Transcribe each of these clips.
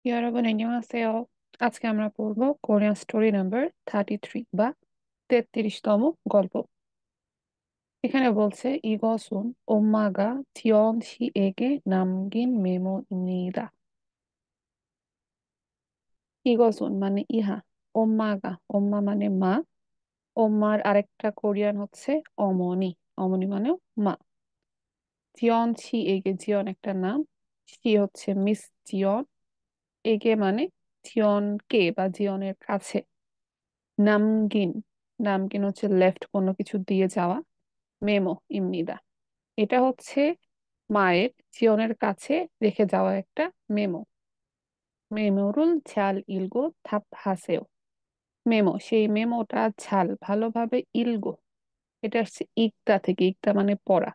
여러분 안녕하세요. আজকে আমরা পড়ব কোরিয়ান স্টোরি নাম্বার 33 বা 33তম গল্প। এখানে বলছে 이것은 엄마가 지연 씨에게 남긴 메모입니다. 이것은 মানে ইহা, 엄마 মানে মা, 엄마র আরেকটা কোরিয়ান হচ্ছে অমনি, অমনি মানে মা। জিয়ন ছি এগে, জিয়ন একটা নাম, সি হচ্ছে মিস জিয়ন, এগে মানে জিয়নকে বা জিয়নের কাছে। নামগিন, নামগিন হচ্ছে লেফট কোনো কিছু দিয়ে যাওয়া। মেমো ইমনিদা, এটা হচ্ছে মায়ের জিয়নের কাছে রেখে যাওয়া একটা মেমো। মেমোরুল ঝাল ইলগো থাপ হাসেও, মেমো সেই মেমোটা ঝাল ভালোভাবে ইলগো, এটা হচ্ছে ইকতা থেকে, ইকতা মানে পড়া।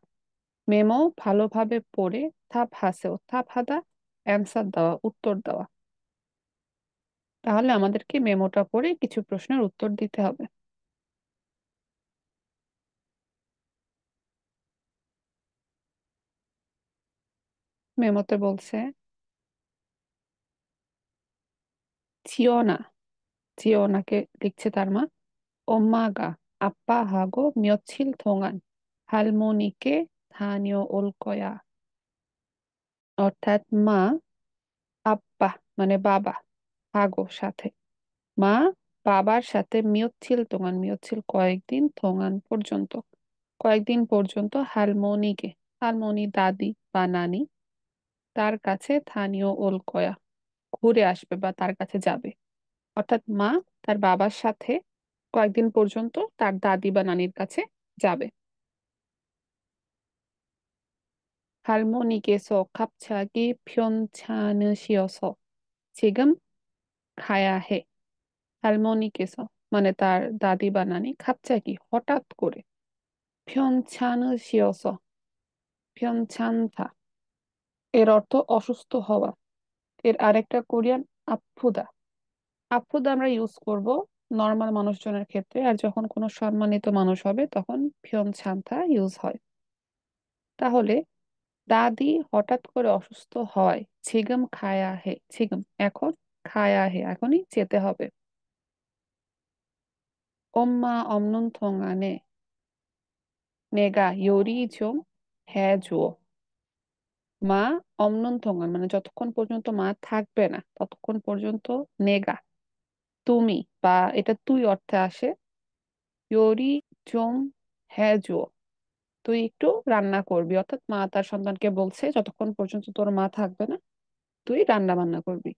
মেমো ভালোভাবে পড়ে থাপ হাসেও, থাপ হাদা অ্যান্সার দেওয়া, উত্তর দেওয়া। তাহলে আমাদেরকে মেমোটা পড়ে কিছু প্রশ্নের উত্তর দিতে হবে। মেমোতে বলছে জিওনা, 지연하게 লিখছে তার মা, 엄마가 아빠하고 며칠 동안 할머니께 다녀올 거야. অর্থাৎ মা, আব্বা মানে বাবা, হাগো সাথে, মা বাবার সাথে মিয়চ্ছিল তোমার, মিয়চ্ছিল কয়েকদিন, তোমার পর্যন্ত, কয়েকদিন পর্যন্ত হারমোনিকে, হারমোনি দাদি বা নানি, তার কাছে স্থানীয় ওলকয়া ঘুরে আসবে বা তার কাছে যাবে। অর্থাৎ মা তার বাবার সাথে কয়েকদিন পর্যন্ত তার দাদি বা নানির কাছে যাবে। 할머니께서 갑자기 편찮으시어서 지금 가야 해. 할머니께서 মানে তার দাদি বা নানি 갑자기 হঠাৎ করে, 편찮으시어서, 편찮다 এর অর্থ অসুস্থ হওয়া। এর আরেকটা কোরিয়ান আফুদা, আফুদা আমরা ইউজ করব নর্মাল মানুষজনের ক্ষেত্রে, আর যখন কোনো সম্মানিত মানুষ হবে তখন 편찮다 ইউজ হয়। তাহলে দাদি হঠাৎ করে অসুস্থ হয়, ঝিগম খায়া হে, ঝিগম এখন, খায়া হে এখনই যেতে হবে। 엄마 없는 동안에 내가 요리 좀 해줘. মা অমনন থঙ্গান মানে যতক্ষণ পর্যন্ত মা থাকবে না ততক্ষণ পর্যন্ত, নেগা তুমি, বা এটা তুই অর্থে আসে, 요리 좀 해줘 তুই একটু রান্না করবি। অর্থাৎ মা তার সন্তানকে বলছে যতক্ষণ পর্যন্ত তোর মা থাকবে না তুই রান্না বান্না করবি।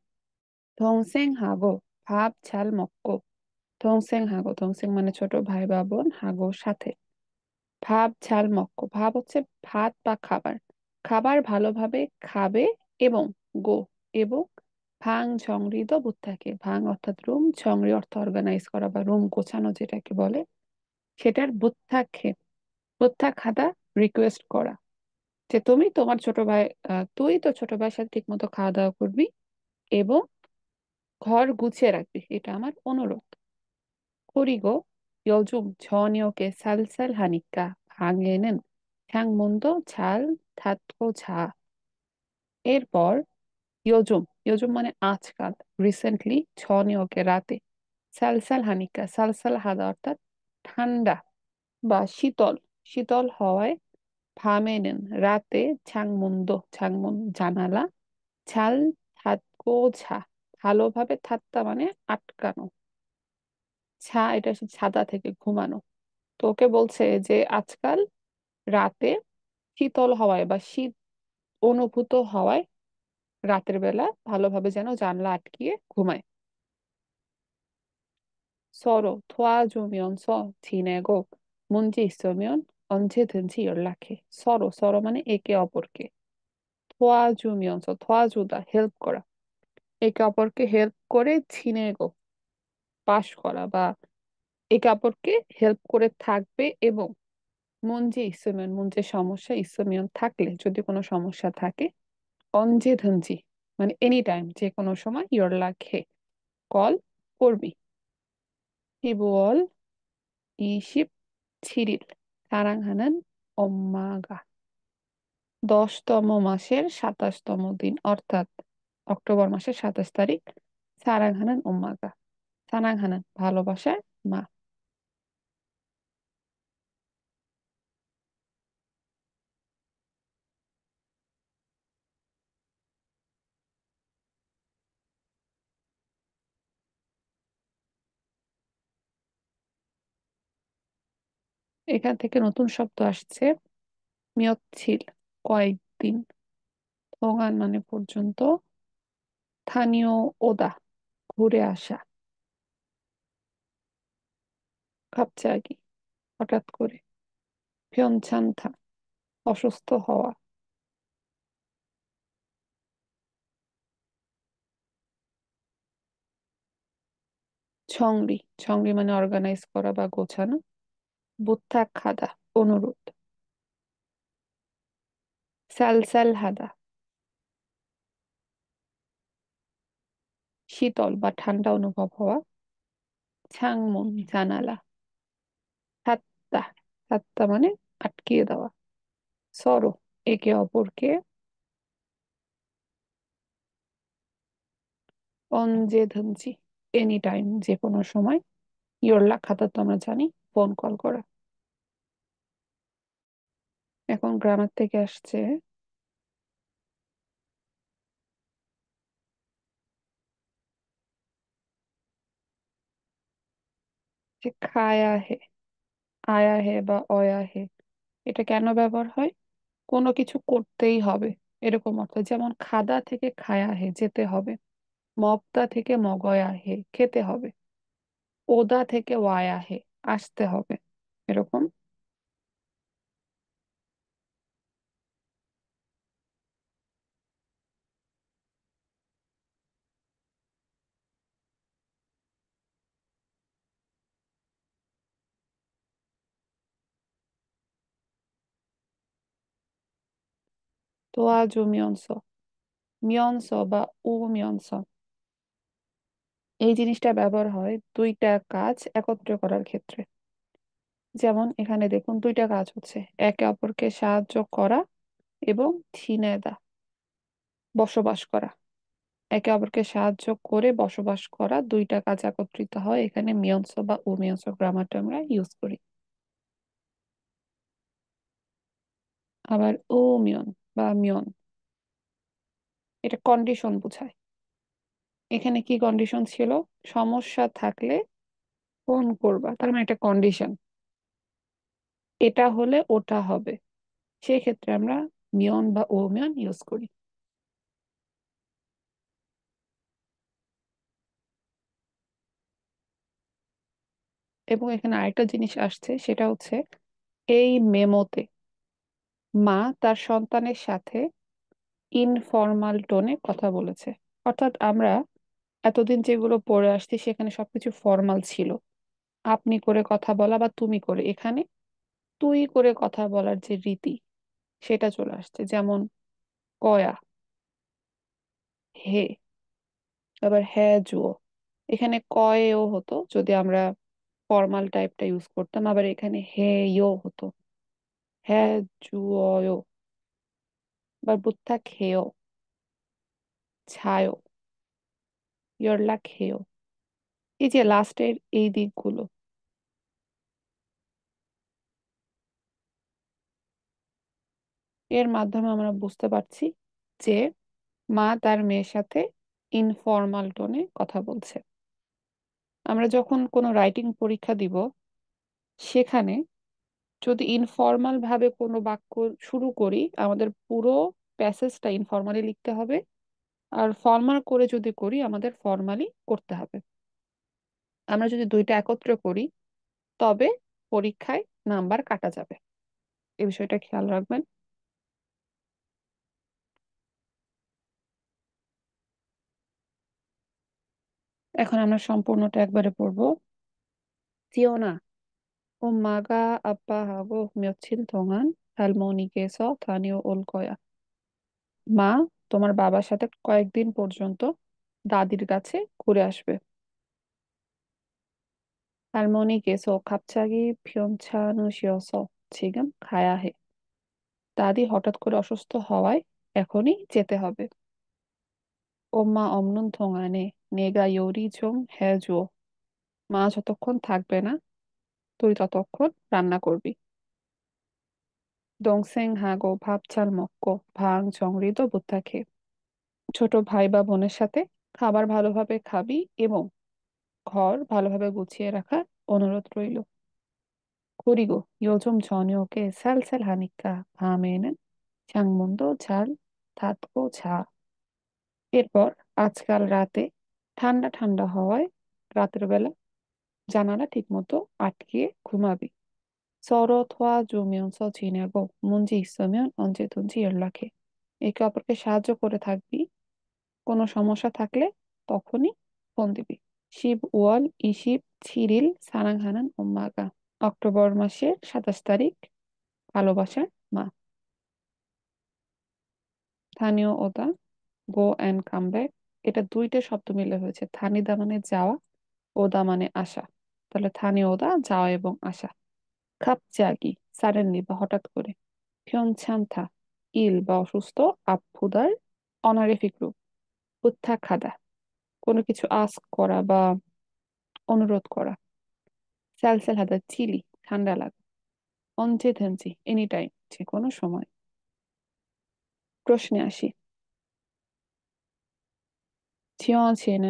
동생 하고 밥 잘 먹고, 동생 하고, 동생 মানে ছোট ভাই বা বোন, হাগো সাথে, ভাব ঝাল মক্ক, ভাব হচ্ছে ভাত বা খাবার, খাবার ভালোভাবে খাবে, এবং গো, এবং ভাং ঝংরিদ বুত্থাকে, ভাং অর্থাৎ রুম, ঝংরি অর্থ অর্গানাইজ করা বা রুম গোছানো যেটাকে বলে, সেটার বুত্থাকে, বুত্থা খাদা রিকোয়েস্ট করা, যে তুমি তোমার ছোট ভাই, তুই তো ছোট ভাইয়ের সাথে ঠিক মতো খাওয়া দাওয়া করবি এবং ঘর গুছিয়ে রাখবি, এটা আমার অনুরোধ। 그리고 요즘 저녁에 쌀쌀하니까 방에는 창문도 잘 닫고 자. এরপর 요즘, 요즘 মানে আজকাল, রিসেন্টলি, 저녁에 রাতে, সালসালহানিকা, সালসালহাদা অর্থাৎ ঠান্ডা বা শীতল, শীতল হওয়ায়, 밤에는 রাতে, 창문도, 창문 জানালা, 잘 닫고 자 ভালোভাবে, ঠাত্তা মানে আটকানো, এটা হচ্ছে ছাদা থেকে ঘুমানো। তো ওকে বলছে যে আজকাল রাতে শীতল হওয়ায় বা শীত অনুভূত হওয়ায় রাতের বেলা ভালোভাবে যেন জানলা আটকিয়ে ঘুমায়। 서로 도와주면서 지내고 문제 있으면 언제든지 연락해. 서로 মানে একে অপরকে, 도와주면서, 도와주다 হেল্প করা, একে অপরকে হেল্প করে, ছিনেগো পাশ করা বা একে অপরকে হেল্প করে থাকবে, এবং মঞ্জে ইসমিয়ন, মঞ্জে সমস্যা, ইসমিয়ন থাকলে, যদি কোনো সমস্যা থাকে, 언제든지 মানে এনি টাইম, যে কোনো সময়, 연락해 কল করবি। 12월 27일, 사랑하는 엄마가, 10তম মাসের 27তম দিন, অর্থাৎ অক্টোবর মাসের 27 তারিখ। সারাংহানান উম্মাগা, সানাংহানান ভালোবাসার মা। এখান থেকে নতুন শব্দ আসছে, মিয়চ্ছিল কয়েকদিন, থোগান মানে পর্যন্ত, স্থানীয়, ওদা ঘুরে আসা, খাপচাগি হঠাৎ করে, ফিয়নচান্থা অসুস্থ হওয়া, ছংরি, ছংরি মানে অর্গানাইজ করা বা গোছানো, বুত্থা খাদা অনুরোধ, স্যালস্যাল হাদা শীতল বা ঠান্ডা অনুভব হওয়া, ছাংমুন জানালা, সাত্তা, সাত্তা মানে আটকিয়ে দেওয়া, সরো একে অপরকে, অনজেধনজি এনি টাইম যে কোনো সময়, ইয়োরলা খাতা তো আমরা জানি ফোন কল করা। এখন গ্রামার থেকে আসছে যে খায়া হে, আয়া হে বা অয়া হে, এটা কেন ব্যবহার হয়? কোনো কিছু করতেই হবে এরকম অর্থ, যেমন খাদা থেকে খায়া হে যেতে হবে, মগদা থেকে মগয়া হে খেতে হবে, ওদা থেকে ওয়ায়া হে আসতে হবে, এরকম। তো আজ মিয়নস, মিয়নস বা ও মিয়নস, এই জিনিসটা ব্যবহার হয় দুইটা কাজ একত্রে করার ক্ষেত্রে। যেমন এখানে দেখুন দুইটা কাজ হচ্ছে, একে অপরকে সাহায্য করা এবং ছিনেদা বসবাস করা, একে অপরকে সাহায্য করে বসবাস করা, দুইটা কাজ একত্রিত হয়, এখানে মিয়ন্স বা উমিয়ন্স গ্রামারটা আমরা ইউজ করি। আবার মিয়ন বা মিয়ন, এটা কন্ডিশন বোঝায়। এখানে কি কন্ডিশন ছিল? সমস্যা থাকলে ফোন করবা, তার মানে একটা কন্ডিশন, এটা হলে ওটা হবে, সেই ক্ষেত্রে আমরা মিয়ন বা মিয়ন ইউজ করি। এবং এখানে আরেকটা জিনিস আসছে, সেটা হচ্ছে এই মেমোতে মা তার সন্তানের সাথে ইনফর্মাল টোনে কথা বলেছে। অর্থাৎ আমরা এতদিন যেগুলো পড়ে আসছি সেখানে সবকিছু ফর্মাল ছিল, আপনি করে কথা বলা বা তুমি করে, এখানে তুই করে কথা বলার যে রীতি সেটা চলে আসছে, যেমন কয়া, হে, আবার হ্যাঁ জুও, এখানে কয়েও হতো যদি আমরা ফর্মাল টাইপটা ইউজ করতাম, আবার এখানে হে ইও হতো, হ্যাঁ জুও, আবার বুত্থা খেয়েও, ছায়ও, ইয়রলা খেয়েও, এই যে লাস্টের এই দিকগুলো, এর মাধ্যমে আমরা বুঝতে পারছি যে মা তার মেয়ের সাথে ইনফর্মাল টোনে কথা বলছে। আমরা যখন কোনো রাইটিং পরীক্ষা দিব, সেখানে যদি ইনফর্মাল ভাবে কোনো বাক্য শুরু করি, আমাদের পুরো প্যাসেজটা ইনফর্মালি লিখতে হবে, আর ফর্মাল করে যদি করি আমাদের ফর্মালি করতে হবে। আমরা যদি দুইটা একত্রে করি তবে পরীক্ষায় নাম্বার কাটা যাবে, এই বিষয়টা খেয়াল রাখবেন। এখন আমরা সম্পূর্ণটা একবারে পড়বো। 지연아, 엄마가 아빠하고 며칠 동안 할머니께서 다녀올 거야. মা তোমার বাবার সাথে কয়েকদিন পর্যন্ত দাদির কাছে ঘুরে আসবে। 할머니께서 갑자기 편찮으셔서 지금 가야 해. দাদি হঠাৎ করে অসুস্থ হওয়ায় এখনই যেতে হবে। ওম্মা 없는 동안에 내가 요리 좀 해줘. মা যতক্ষণ থাকবে না তুই ততক্ষণ রান্না করবি। 동생하고 밥 잘 먹고 방 정리도 부탁해. ছোট ভাই বা বোনের সাথে খাবার ভালোভাবে খাবি এবং ঘর ভালোভাবে গুছিয়ে রাখার অনুরোধ রইল। 그리고 요즘 저녁에 살살하니까 밤에는 창문도 잘 닫고 자. এরপর আজকাল রাতে ঠান্ডা ঠান্ডা হওয়ায় রাতের বেলা জানালা ঠিকমতো আটকিয়ে ঘুমাবি। 서로 도와주면서 지내고 문제 있으면 언제든지 연락해. একে অপরকে সাহায্য করে থাকবি। কোনো সমস্যা থাকলে তখনই ফোন দিবি। 10월 27일 사랑하는 엄마가 অক্টোবর মাসের 27 তারিখ ভালোবাসার মা। স্থানীয় ওদা গো অ্যান্ড কাম ব্যাক, এটা দুইটা শব্দ মিলে হয়েছে। থানিদা মানে যাওয়া, ওদা মানে আসা। তাহলে স্থানীয় ওদা যাওয়া এবং আসা। 갑자기 সাডেনলি বা হঠাৎ করে। 편찮다 ইল বা অসুস্থ, আফুদার অনারিফিক রূপ। বুত্থাখাদা কোনো কিছু আস্ক করা বা অনুরোধ করা। স্যালসেলহাদা চিলি ঠান্ডা লাগা। 언제든지 এনি টাইম যে কোনো সময়। প্রশ্নে আসি। 지연 씨는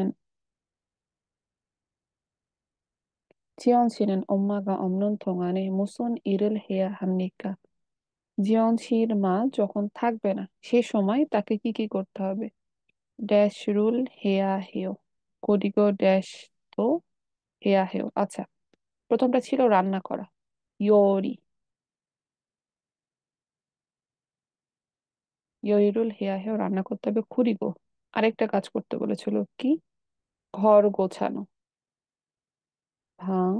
지연 씨는 엄마가 없는 동안에 무슨 일을 해야 합니까? জিয়ন শির মা যখন থাকবে না সে সময় তাকে কি কি করতে হবে? ড্যাশ রুল হেয়া হেয়, কোডিগো ড্যাশ তো হেয়া হেয়। আচ্ছা, প্রথমটা ছিল রান্না করা, ইয়োরি, ইয়োরিরুল হেয়া হেয় রান্না করতে হবে। কুরিগো আরেকটা কাজ করতে বলেছিল, কি? ঘর গোছানো, ভাং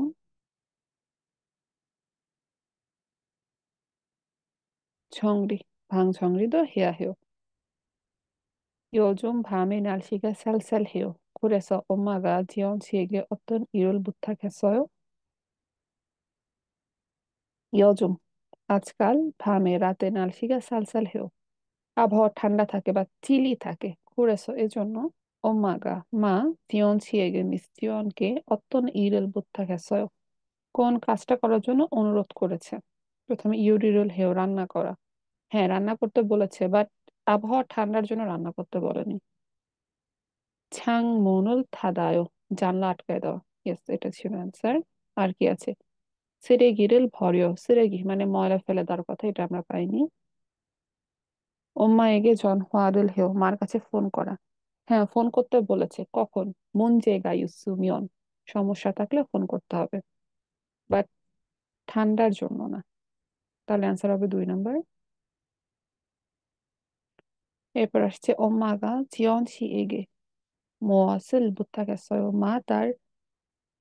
ঝংরি, ভাং ঝংরি도 해야 해요. 요즘 밤에 날씨가 쌀쌀해요. 그래서 엄마가 지영 씨에게 어떤 일을 부탁했어요? 요즘 আজকাল 밤에 রাতে 날씨가 쌀쌀해요. আবহাওয়া ঠান্ডা থাকে বা চিলি থাকে। 그래서 এজন্য 엄마가 মা জিয়ন 씨에게 মিস জিয়নকে 어떤 일을 부탁했어요. কোন কাজটা করার জন্য অনুরোধ করেছে? প্রথমে ইউরিরুল হেও রান্না করা। হ্যাঁ, রান্না করতে বলেছে, বাট আবহাওয়া ঠান্ডার জন্য রান্না করতে বলেনি। 창문을 닫아요, জানলা আটকায় দেওয়া। ইয়েস, এটা ছিল অ্যান্সার। আর কি আছে? 쓰레기를 버려, 쓰레기 মানে ময়লা ফেলে দেওয়ার কথা, এটা আমরা পাইনি। 엄마에게 전화를 해요, মার কাছে ফোন করা। হ্যাঁ, ফোন করতে বলেছে। কখন? 문제가 있으면, সমস্যা থাকলে ফোন করতে হবে, বাট ঠান্ডার জন্য না। তাহলে অ্যান্সার হবে 2 নম্বর। এরপর আসছে 엄마가 지연 씨에게 무엇을 부탁했어요? মা তার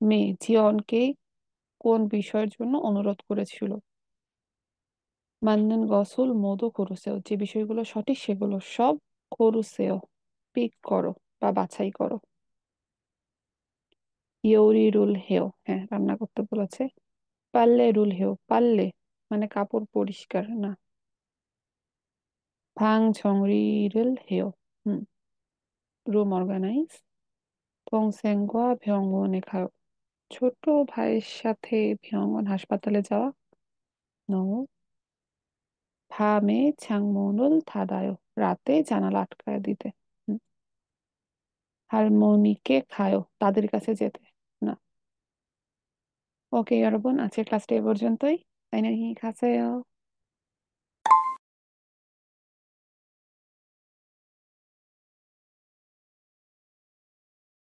মেয়ে জিয়নকে কোন বিষয়ের জন্য অনুরোধ করেছিল? 맞는 것을 모두 고르세요, যে বিষয়গুলো সঠিক সেগুলো সব 고르세요 পিক করো বা বাছাই করো। 요리를 해요, হ্যাঁ রান্না করতে বলেছে। 빨래를 해요, 빨래 মানে কাপড় পরিষ্কার না। 방 정리를 해요, হুম রুম অর্গানাইজ। 동생과 병원에 가요, ছোট ভাইয়ের সাথে 병원 হাসপাতালে যাওয়া। নো। 밤에 창문을 닫아요, রাতে জানালা আটকায় দিতে। হুম। 할머니께 가요, তাদের কাছে যেতে। না। ওকে 여러분, আজকের ক্লাসটা এ পর্যন্তই। 안녕히 가세요.